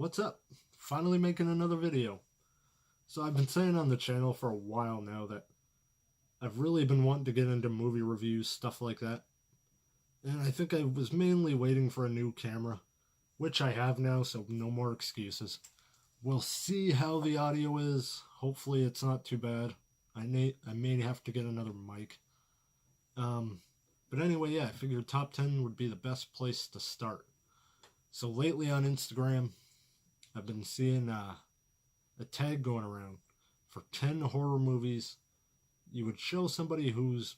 What's up? Finally making another video. So I've been saying on the channel for a while now that I've really been wanting to get into movie reviews, stuff like that. And I think I was mainly waiting for a new camera, which I have now, so no more excuses. We'll see how the audio is. Hopefully it's not too bad. I may have to get another mic. But anyway, yeah, I figured top 10 would be the best place to start. So lately on Instagram, I've been seeing a tag going around for 10 horror movies you would show somebody who's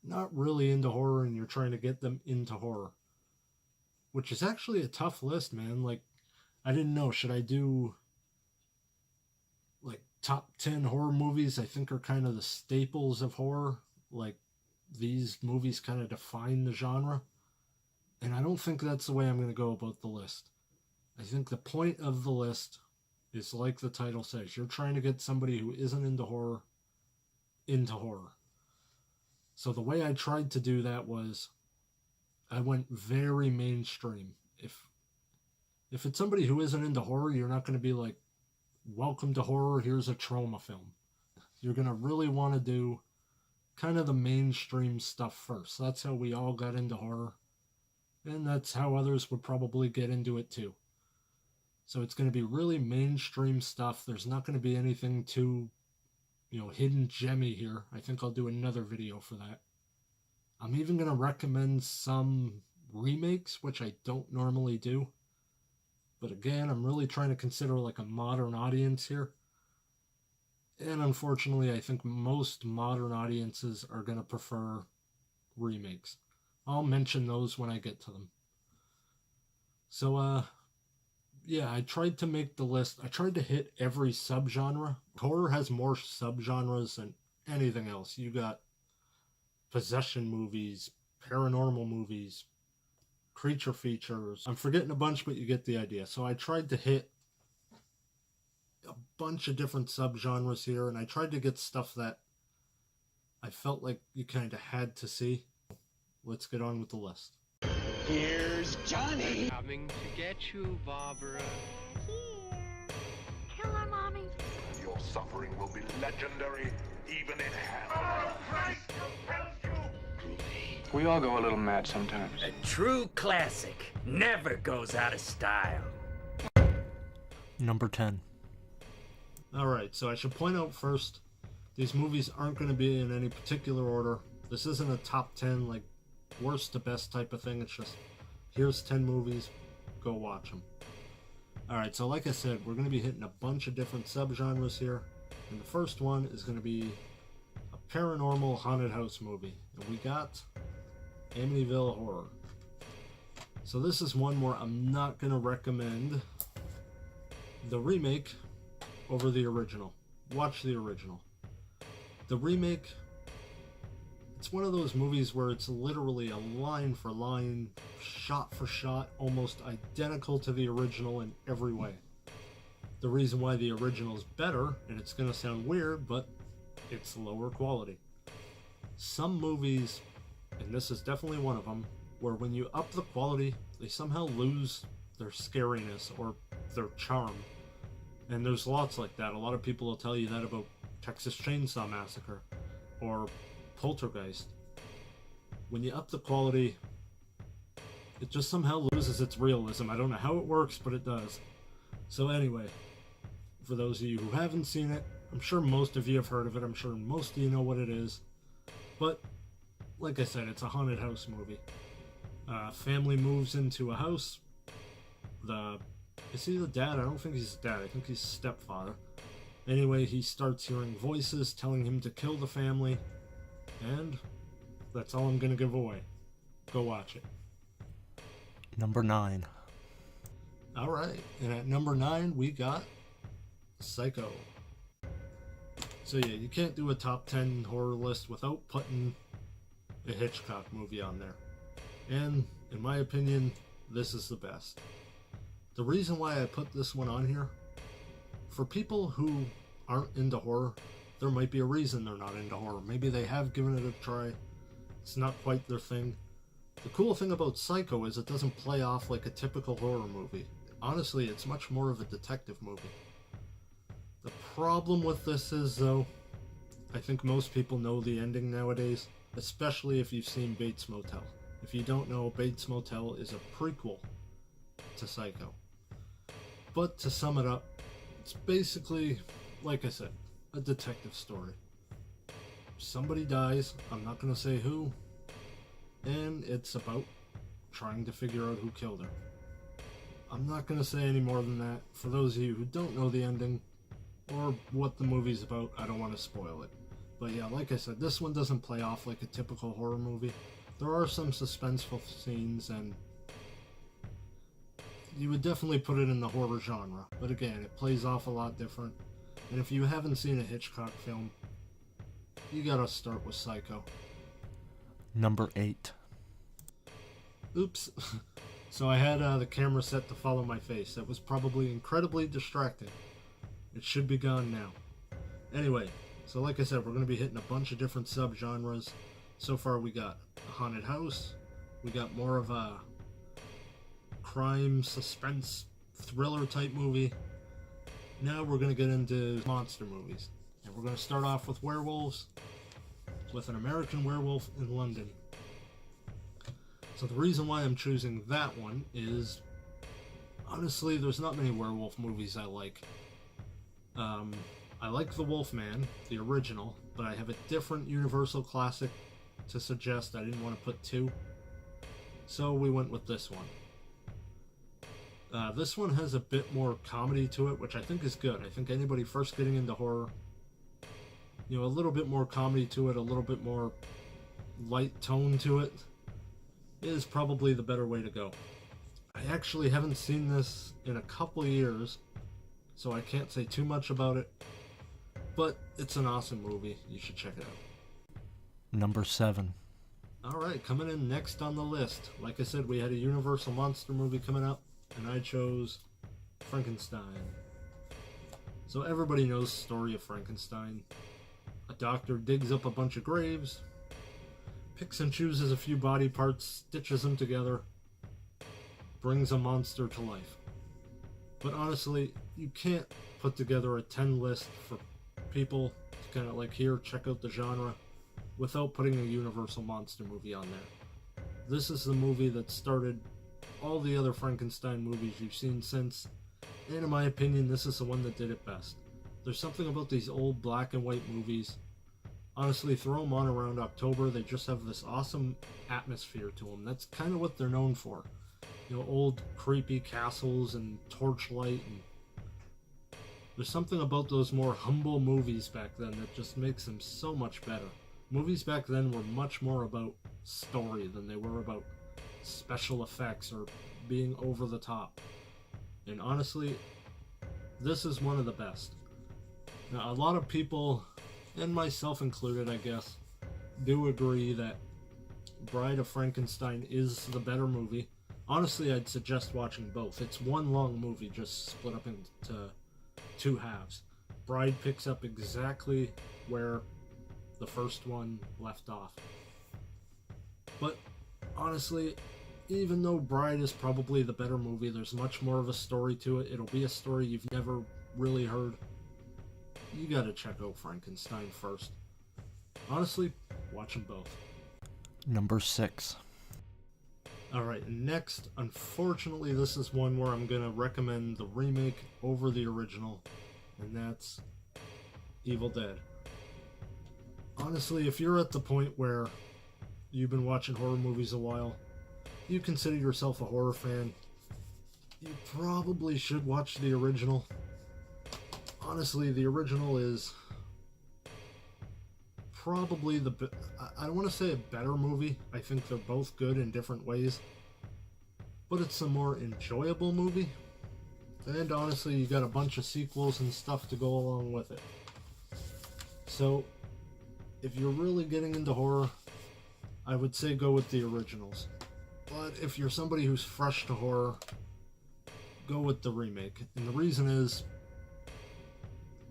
not really into horror and you're trying to get them into horror. Which is actually a tough list, man. Like, I didn't know, should I do like top 10 horror movies I think are kind of the staples of horror? Like, these movies kind of define the genre. And I don't think that's the way I'm going to go about the list. I think the point of the list is like the title says. You're trying to get somebody who isn't into horror into horror. So the way I tried to do that was I went very mainstream. If it's somebody who isn't into horror, you're not going to be like, welcome to horror, here's a trauma film. You're going to really want to do kind of the mainstream stuff first. That's how we all got into horror. And that's how others would probably get into it too. So it's going to be really mainstream stuff. There's not going to be anything too, hidden gemmy here. I think I'll do another video for that. I'm even going to recommend some remakes, which I don't normally do. But again, I'm really trying to consider like a modern audience here. And unfortunately, I think most modern audiences are going to prefer remakes. I'll mention those when I get to them. So, yeah, I tried to make the list. I tried to hit every subgenre. Horror has more subgenres than anything else. You got possession movies, paranormal movies, creature features. I'm forgetting a bunch, but you get the idea. So I tried to hit a bunch of different subgenres here, and I tried to get stuff that I felt like you kind of had to see. Let's get on with the list. Here's Johnny! Coming to get you, Barbara. Here. Kill her, Mommy. Your suffering will be legendary, even in hell. Oh, Christ compels you! We all go a little mad sometimes. A true classic never goes out of style. Number 10. Alright, so I should point out first, these movies aren't going to be in any particular order. This isn't a top 10, like, worst to best type of thing. It's just, here's 10 movies, go watch them. Alright, so like I said, we're going to be hitting a bunch of different subgenres here. And the first one is going to be a paranormal haunted house movie. And we got Amityville Horror. So this is one where I'm not going to recommend the remake over the original. Watch the original. The remake, it's one of those movies where it's literally a line for line, shot for shot, almost identical to the original in every way. The reason why the original is better, and it's going to sound weird, but it's lower quality. Some movies, and this is definitely one of them, where when you up the quality, they somehow lose their scariness or their charm. And there's lots like that. A lot of people will tell you that about Texas Chainsaw Massacre or Poltergeist. When you up the quality, it just somehow loses its realism. I don't know how it works, but it does. So anyway, for those of you who haven't seen it, I'm sure most of you have heard of it. I'm sure most of you know what it is. But, like I said, it's a haunted house movie. Family moves into a house. Is he the dad? I don't think he's the dad. I think he's stepfather. Anyway, he starts hearing voices telling him to kill the family. And that's all I'm going to give away. Go watch it. Number 9. Alright, and at number 9 we got Psycho. So yeah, you can't do a top 10 horror list without putting a Hitchcock movie on there. And, in my opinion, this is the best. The reason why I put this one on here, for people who aren't into horror, there might be a reason they're not into horror. Maybe they have given it a try. It's not quite their thing. The cool thing about Psycho is it doesn't play off like a typical horror movie. Honestly, it's much more of a detective movie. The problem with this is, though, I think most people know the ending nowadays, especially if you've seen Bates Motel. If you don't know, Bates Motel is a prequel to Psycho. But to sum it up, it's basically, like I said, a detective story. Somebody dies, I'm not going to say who, and it's about trying to figure out who killed her. I'm not going to say any more than that. For those of you who don't know the ending, or what the movie's about, I don't want to spoil it. But yeah, like I said, this one doesn't play off like a typical horror movie. There are some suspenseful scenes, and you would definitely put it in the horror genre. But again, it plays off a lot different. And if you haven't seen a Hitchcock film, you gotta start with Psycho. Number 8. Oops. So I had the camera set to follow my face. That was probably incredibly distracting. It should be gone now. Anyway, so like I said, we're going to be hitting a bunch of different subgenres. So far we got a haunted house. We got more of a crime, suspense, thriller type movie. Now we're going to get into monster movies. And we're going to start off with werewolves, with An American Werewolf in London. So the reason why I'm choosing that one is, honestly, there's not many werewolf movies I like. I like The Wolfman, the original, but I have a different Universal classic to suggest. I didn't want to put two, so we went with this one. This one has a bit more comedy to it, which I think is good. I think anybody first getting into horror, a little bit more comedy to it, a little bit more light tone to it, is probably the better way to go. I actually haven't seen this in a couple of years, so I can't say too much about it, but it's an awesome movie. You should check it out. Number 7. Alright, coming in next on the list. Like I said, we had a Universal monster movie coming up, and I chose Frankenstein. So everybody knows the story of Frankenstein. A doctor digs up a bunch of graves, picks and chooses a few body parts, stitches them together, brings a monster to life. But honestly, you can't put together a 10 list for people to kind of like, here, check out the genre, without putting a Universal monster movie on there. This is the movie that started all the other Frankenstein movies you've seen since, and in my opinion, this is the one that did it best. There's something about these old black and white movies. Honestly, throw them on around October, they just have this awesome atmosphere to them. That's kind of what they're known for. Old creepy castles and torchlight, and there's something about those more humble movies back then that just makes them so much better. Movies back then were much more about story than they were about special effects or being over the top. And honestly, this is one of the best. Now, a lot of people, and myself included, I guess, do agree that Bride of Frankenstein is the better movie. Honestly, I'd suggest watching both. It's one long movie, just split up into two halves. Bride picks up exactly where the first one left off. But honestly, even though Bride is probably the better movie, there's much more of a story to it. It'll be a story you've never really heard. You gotta check out Frankenstein first. Honestly, watch them both. Number 6. Alright, next, unfortunately, this is one where I'm gonna recommend the remake over the original, and that's Evil Dead. Honestly, if you're at the point where you've been watching horror movies a while, you consider yourself a horror fan, you probably should watch the original. Honestly, the original is probably I don't want to say a better movie. I think they're both good in different ways, but it's a more enjoyable movie. And honestly, you got a bunch of sequels and stuff to go along with it. So, if you're really getting into horror, I would say go with the originals. But if you're somebody who's fresh to horror, go with the remake. And the reason is,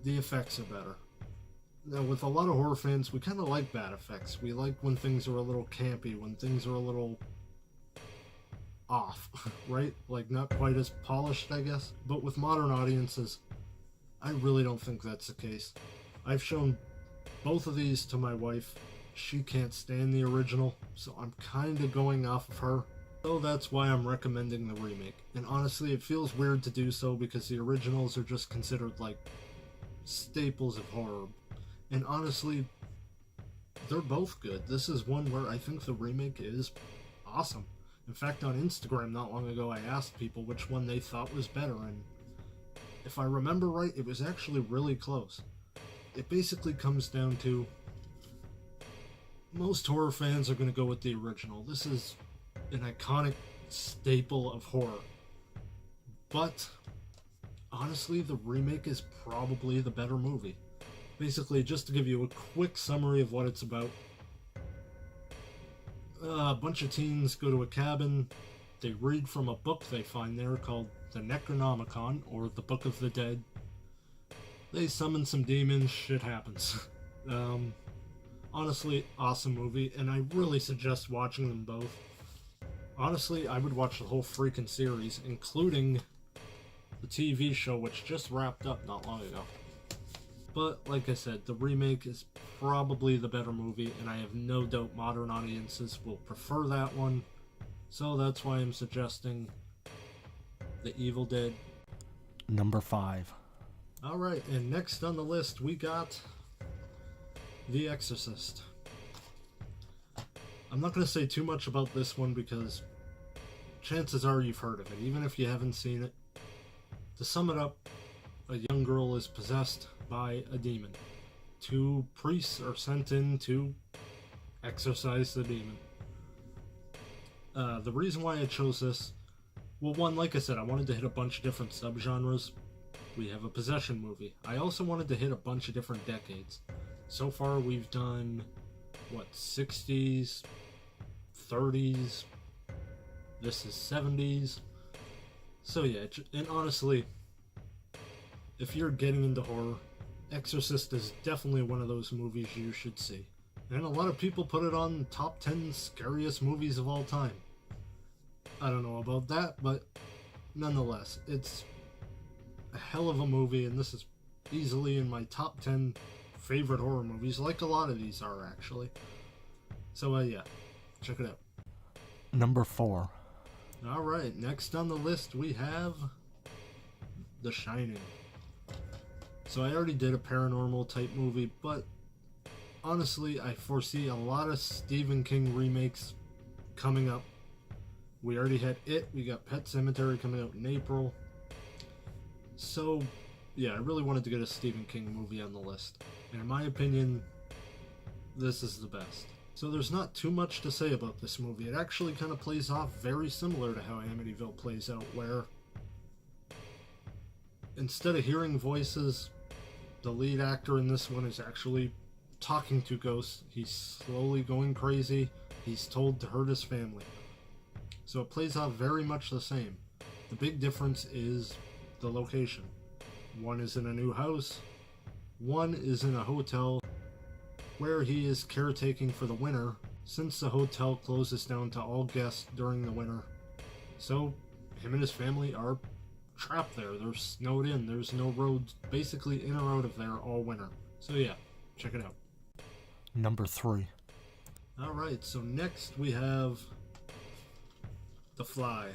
the effects are better. Now, with a lot of horror fans, we kind of like bad effects. We like when things are a little campy, when things are a little off, right? Like not quite as polished, I guess. But with modern audiences, I really don't think that's the case. I've shown both of these to my wife. She can't stand the original, so I'm kind of going off of her. So that's why I'm recommending the remake. And honestly, it feels weird to do so because the originals are just considered like staples of horror. And honestly, they're both good. This is one where I think the remake is awesome. In fact, on Instagram not long ago, I asked people which one they thought was better, and if I remember right, it was actually really close. It basically comes down to most horror fans are going to go with the original. This is an iconic staple of horror. But honestly, the remake is probably the better movie. Basically, just to give you a quick summary of what it's about. A bunch of teens go to a cabin. They read from a book they find there called the Necronomicon, or the Book of the Dead. They summon some demons, shit happens. Honestly, awesome movie, and I really suggest watching them both. Honestly, I would watch the whole freaking series, including the TV show, which just wrapped up not long ago. But, like I said, the remake is probably the better movie, and I have no doubt modern audiences will prefer that one. So that's why I'm suggesting The Evil Dead. Number 5. Alright, and next on the list we got The Exorcist. I'm not going to say too much about this one because chances are you've heard of it, even if you haven't seen it. To sum it up, a young girl is possessed by a demon. 2 priests are sent in to exorcise the demon. The reason why I chose this, well, one, like I said, I wanted to hit a bunch of different subgenres. We have a possession movie. I also wanted to hit a bunch of different decades. So far we've done, 60s, 30s, this is 70s. So yeah, and honestly, if you're getting into horror, Exorcist is definitely one of those movies you should see. And a lot of people put it on top 10 scariest movies of all time. I don't know about that, but nonetheless, it's a hell of a movie, and this is easily in my top 10 favorite horror movies, like a lot of these are actually. So yeah, check it out. Number 4. Alright, next on the list we have The Shining. So I already did a paranormal type movie, but honestly, I foresee a lot of Stephen King remakes coming up. We already had It, we got Pet Sematary coming out in April. So, yeah, I really wanted to get a Stephen King movie on the list. And in my opinion, this is the best. So there's not too much to say about this movie. It actually kind of plays off very similar to how Amityville plays out, where instead of hearing voices, the lead actor in this one is actually talking to ghosts. He's slowly going crazy. He's told to hurt his family. So it plays out very much the same. The big difference is the location. One is in a new house. One is in a hotel where he is caretaking for the winter, since the hotel closes down to all guests during the winter. So him and his family are trapped there. They're snowed in. There's no roads basically in or out of there all winter. So yeah, check it out. Number 3. Alright, so next we have The Fly.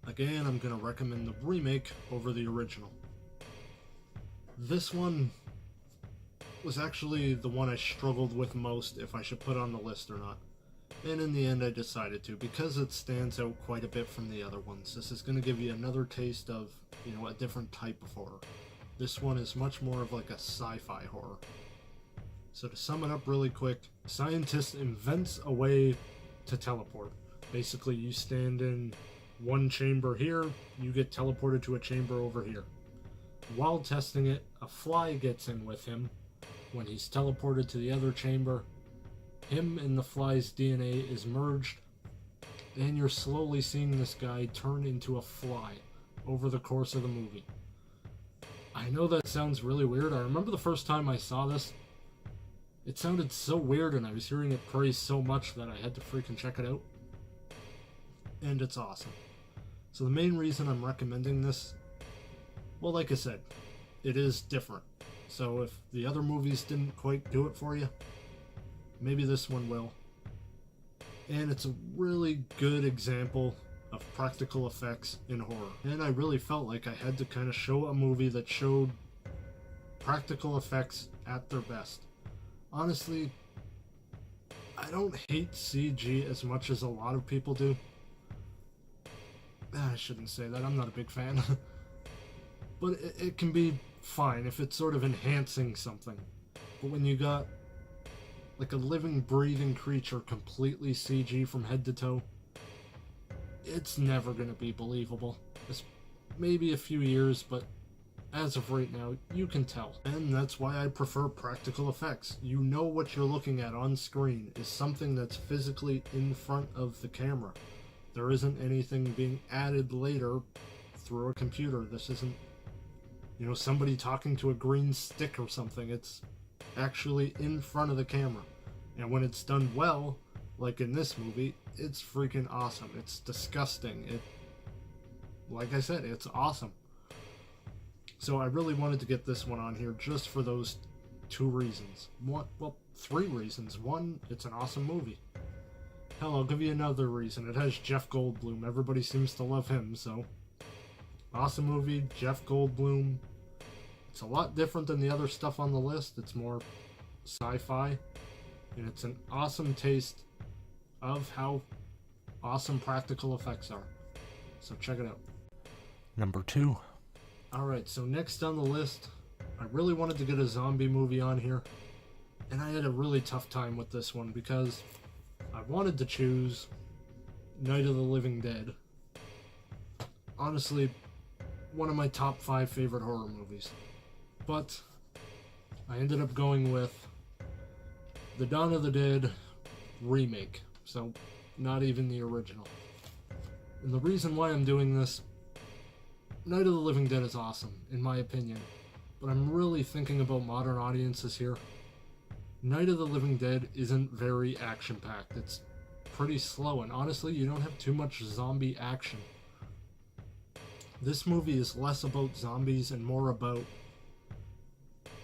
Again, I'm going to recommend the remake over the original. This one was actually the one I struggled with most if I should put on the list or not. And in the end I decided to, because it stands out quite a bit from the other ones. This is going to give you another taste of, a different type of horror. This one is much more of like a sci-fi horror. So to sum it up really quick, a scientist invents a way to teleport. Basically, you stand in one chamber here, you get teleported to a chamber over here. While testing it, a fly gets in with him. When he's teleported to the other chamber, him and the fly's DNA is merged, and you're slowly seeing this guy turn into a fly over the course of the movie. I know that sounds really weird. I remember the first time I saw this, it sounded so weird, and I was hearing it praised so much that I had to freaking check it out. and it's awesome. So the main reason I'm recommending this, well, like I said, it is different. So if the other movies didn't quite do it for you, maybe this one will. And it's a really good example of practical effects in horror. And I really felt like I had to kind of show a movie that showed practical effects at their best. Honestly, I don't hate CG as much as a lot of people do. I shouldn't say that, I'm not a big fan. But it can be fine if it's sort of enhancing something. But when you got like a living, breathing creature completely CG from head to toe, it's never going to be believable. It's maybe a few years, but as of right now, you can tell. And that's why I prefer practical effects. You know what you're looking at on screen is something that's physically in front of the camera. There isn't anything being added later through a computer. This isn't, you know, somebody talking to a green stick or something. It's actually in front of the camera. And when it's done well, like in this movie, it's freaking awesome. It's disgusting. Like I said, it's awesome. So I really wanted to get this one on here just for those two reasons. Three reasons. One, it's an awesome movie. Hell, I'll give you another reason. It has Jeff Goldblum. Everybody seems to love him, so awesome movie, Jeff Goldblum. It's a lot different than the other stuff on the list. It's more sci-fi, and it's an awesome taste of how awesome practical effects are. So check it out. Number 2. Alright, so next on the list, I really wanted to get a zombie movie on here, and I had a really tough time with this one because I wanted to choose Night of the Living Dead. Honestly, one of my top 5 favorite horror movies. But I ended up going with the Dawn of the Dead remake, so not even the original. And the reason why I'm doing this, Night of the Living Dead is awesome, in my opinion, but I'm really thinking about modern audiences here. Night of the Living Dead isn't very action-packed. It's pretty slow, and honestly, you don't have too much zombie action. This movie is less about zombies and more about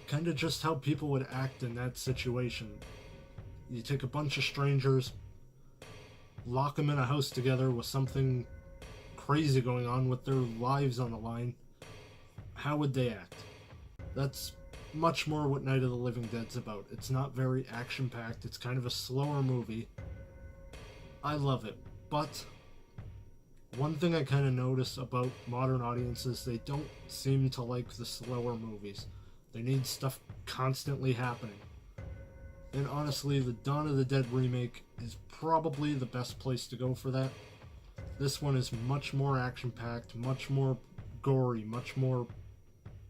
kind of just how people would act in that situation. You take a bunch of strangers, lock them in a house together with something crazy going on with their lives on the line. How would they act? That's much more what Night of the Living Dead's about. It's not very action-packed. It's kind of a slower movie. I love it, but one thing I kind of notice about modern audiences, they don't seem to like the slower movies. They need stuff constantly happening. And honestly, the Dawn of the Dead remake is probably the best place to go for that. This one is much more action-packed, much more gory, much more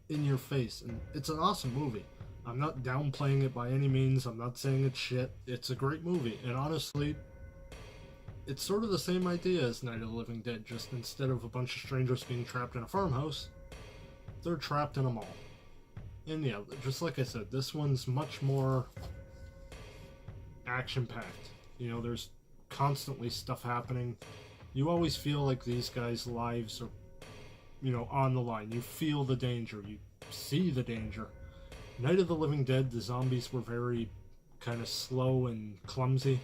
in your face, and it's an awesome movie. I'm not downplaying it by any means. I'm not saying it's shit. It's a great movie, and honestly, it's sort of the same idea as Night of the Living Dead, just instead of a bunch of strangers being trapped in a farmhouse, they're trapped in a mall. And yeah, just like I said, this one's much more action-packed. You know, there's constantly stuff happening. You always feel like these guys' lives are, you know, on the line. You feel the danger. You see the danger. Night of the Living Dead, the zombies were very kind of slow and clumsy.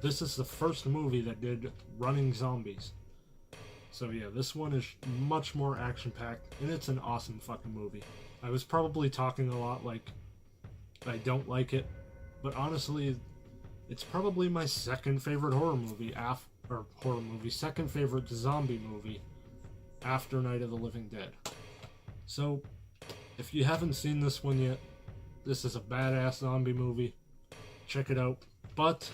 This is the first movie that did running zombies. So yeah, this one is much more action-packed, and it's an awesome fucking movie. I was probably talking a lot like I don't like it, but honestly, it's probably my second favorite horror movie second favorite zombie movie after Night of the Living Dead. So, if you haven't seen this one yet, this is a badass zombie movie. Check it out. But,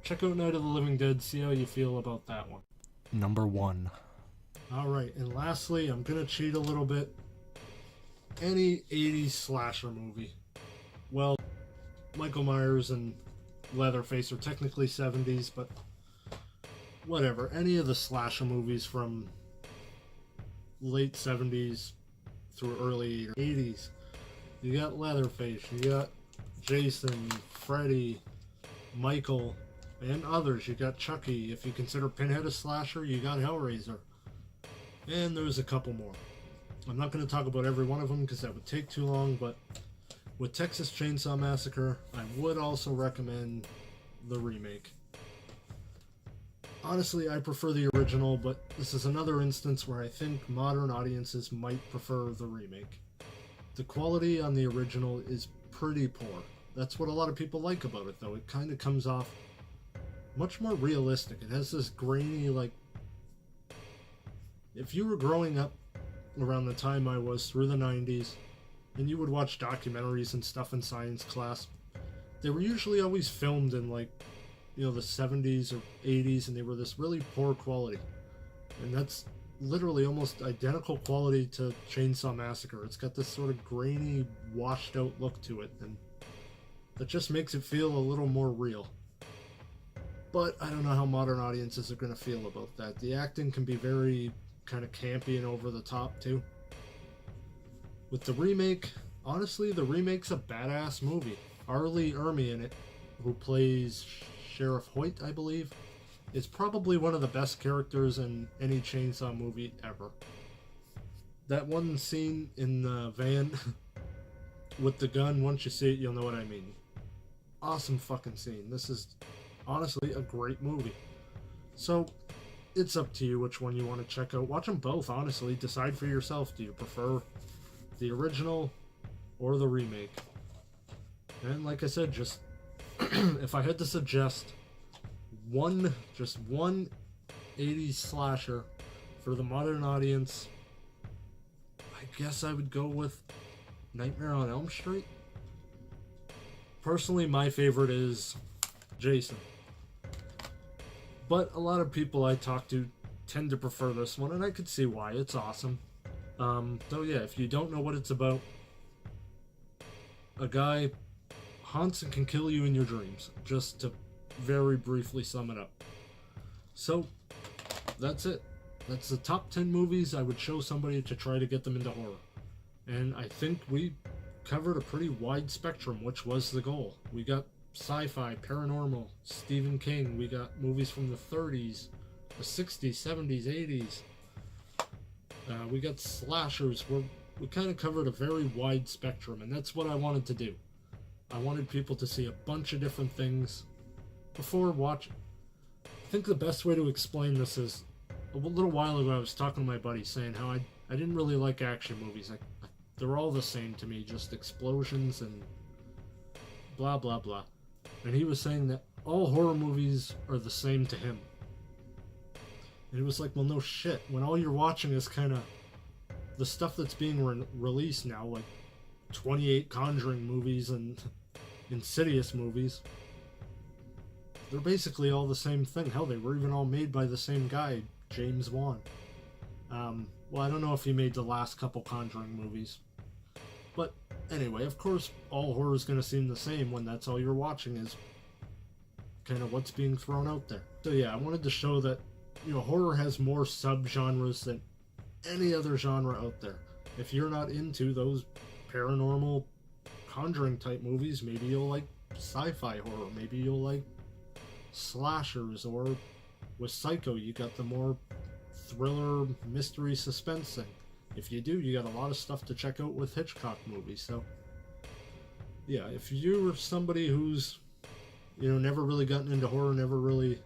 check out Night of the Living Dead, see how you feel about that one. Number 1. Alright, and lastly, I'm gonna cheat a little bit. Any 80s slasher movie. Well, Michael Myers and Leatherface are technically 70s, but whatever. Any of the slasher movies from late 70s through early 80s. You got Leatherface, you got Jason, Freddy, Michael, and others. You got Chucky. If you consider Pinhead a slasher, you got Hellraiser. And there's a couple more. I'm not going to talk about every one of them because that would take too long, but with Texas Chainsaw Massacre, I would also recommend the remake. Honestly, I prefer the original, but this is another instance where I think modern audiences might prefer the remake. The quality on the original is pretty poor. That's what a lot of people like about it, though. It kind of comes off much more realistic. It has this grainy, like... If you were growing up around the time I was, through the 90s, and you would watch documentaries and stuff in science class, they were usually always filmed in, like, you know, the 70s or 80s, and they were this really poor quality. And that's literally almost identical quality to Chainsaw Massacre. It's got this sort of grainy, washed out look to it, and that just makes it feel a little more real. But I don't know how modern audiences are going to feel about that. The acting can be very kind of campy and over the top too. With the remake, honestly, the remake's a badass movie. R. Lee Ermey in it, who plays Sheriff Hoyt, I believe, is probably one of the best characters in any Chainsaw movie ever. That one scene in the van with the gun, once you see it, you'll know what I mean. Awesome fucking scene. This is honestly a great movie. So, it's up to you which one you want to check out. Watch them both, honestly. Decide for yourself. Do you prefer the original or the remake? And like I said, just if I had to suggest just one 80s slasher for the modern audience, I guess I would go with Nightmare on Elm Street. Personally, my favorite is Jason. But a lot of people I talk to tend to prefer this one, and I could see why. It's awesome. So yeah, if you don't know what it's about, a guy haunts and can kill you in your dreams, just to very briefly sum it up. So, that's it. That's the top 10 movies I would show somebody to try to get them into horror. And I think we covered a pretty wide spectrum, which was the goal. We got sci-fi, paranormal, Stephen King, we got movies from the 30s, the 60s, 70s, 80s. We got slashers. We kind of covered a very wide spectrum, and that's what I wanted to do. I wanted people to see a bunch of different things before watching. I think the best way to explain this is, a little while ago I was talking to my buddy saying how I didn't really like action movies. They're all the same to me, just explosions and blah blah blah. And he was saying that all horror movies are the same to him. And it was like, well, no shit. When all you're watching is kind of the stuff that's being released now, like 28 Conjuring movies and Insidious movies, they're basically all the same thing. Hell, they were even all made by the same guy, James Wan. Well, I don't know if he made the last couple Conjuring movies. But anyway, of course, all horror is going to seem the same when that's all you're watching is kind of what's being thrown out there. So yeah, I wanted to show that, you know, horror has more subgenres than any other genre out there. If you're not into those paranormal, Conjuring type movies, maybe you'll like sci-fi horror, maybe you'll like slashers, or with Psycho you got the more thriller, mystery, suspense thing. If you do, you got a lot of stuff to check out with Hitchcock movies. So yeah, if you're somebody who's, you know, never really gotten into horror, never really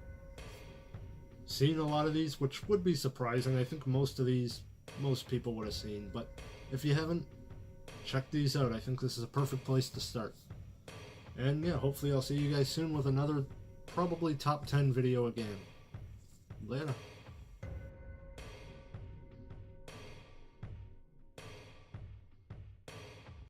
seen a lot of these, which would be surprising, I think most people would have seen, but if you haven't, check these out. I think this is a perfect place to start. And yeah, hopefully I'll see you guys soon with another probably top 10 video again. Later.